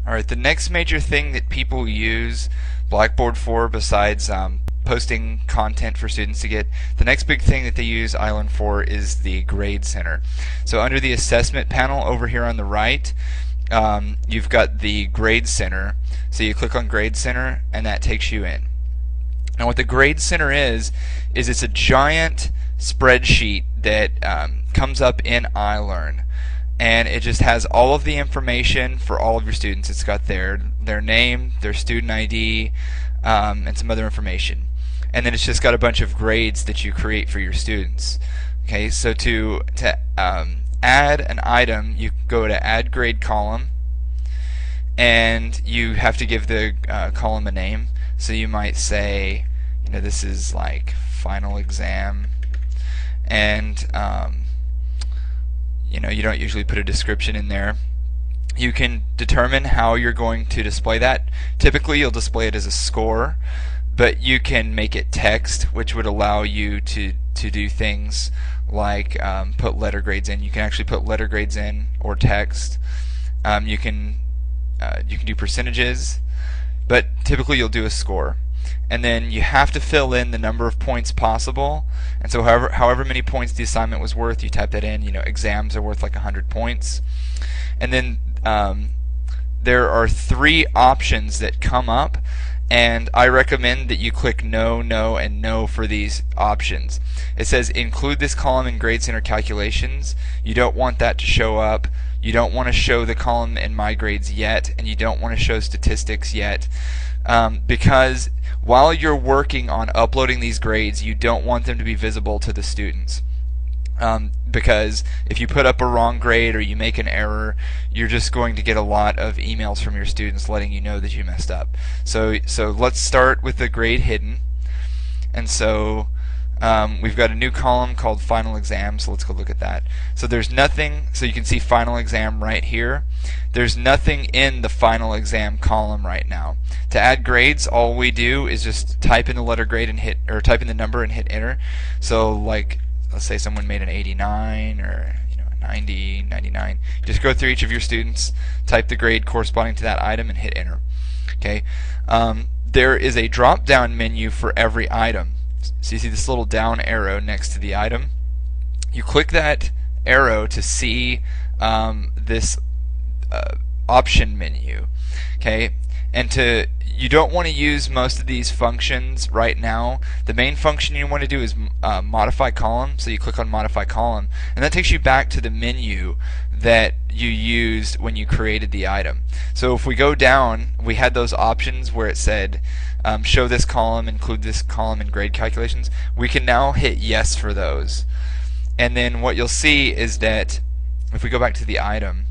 Alright, the next major thing that people use Blackboard for, besides posting content for students to get, the next big thing that they use iLearn for is the Grade Center. So under the assessment panel over here on the right, you've got the Grade Center. So you click on Grade Center and that takes you in. Now what the Grade Center is it's a giant spreadsheet that comes up in iLearn, and it just has all of the information for all of your students. It's got their name, their student ID, and some other information. And then it's just got a bunch of grades that you create for your students. Okay, so to add an item, you go to Add Grade Column, and you have to give the column a name. So you might say, this is like final exam, and you don't usually put a description in there. You can determine how you're going to display that. Typically you'll display it as a score, but you can make it text, which would allow you to do things like put letter grades in. You can actually put letter grades in or text. You can do percentages, but typically you'll do a score. And then you have to fill in the number of points possible, and so however many points the assignment was worth, you type that in. Exams are worth like 100 points. And then there are 3 options that come up, and I recommend that you click no, no, and no for these options. It says include this column in Grade Center calculations. You don't want that to show up. You don't want to show the column in My Grades yet, and you don't want to show statistics yet, because while you're working on uploading these grades, you don't want them to be visible to the students. Because if you put up a wrong grade or you make an error, you're just going to get a lot of emails from your students letting you know that you messed up. So let's start with the grade hidden. And so we've got a new column called Final Exam, so let's go look at that. So there's nothing, so you can see Final Exam right here. There's nothing in the Final Exam column right now. To add grades, all we do is just type in the letter grade and or type in the number and hit enter. So like, let's say someone made an 89 or a 90, 99. Just go through each of your students, type the grade corresponding to that item, and hit enter. Okay. There is a drop-down menu for every item. So you see this little down arrow next to the item. You click that arrow to see this option menu. Okay, and you don't want to use most of these functions right now. The main function you want to do is modify column. So you click on modify column, and that takes you back to the menu that you used when you created the item. So if we go down, we had those options where it said show this column, include this column in grade calculations. We can now hit yes for those. And then what you'll see is that if we go back to the item,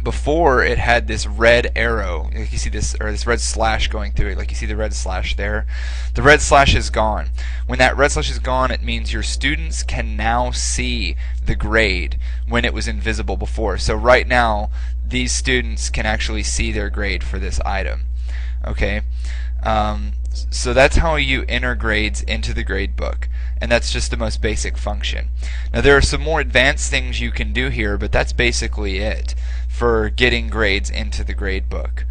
before it had this red arrow, like you see this, or this red slash going through it, like you see the red slash there. The red slash is gone. When that red slash is gone, it means your students can now see the grade when it was invisible before. So right now, these students can actually see their grade for this item. Okay, so that's how you enter grades into the gradebook, and that's just the most basic function. Now there are some more advanced things you can do here, but that's basically it for getting grades into the gradebook.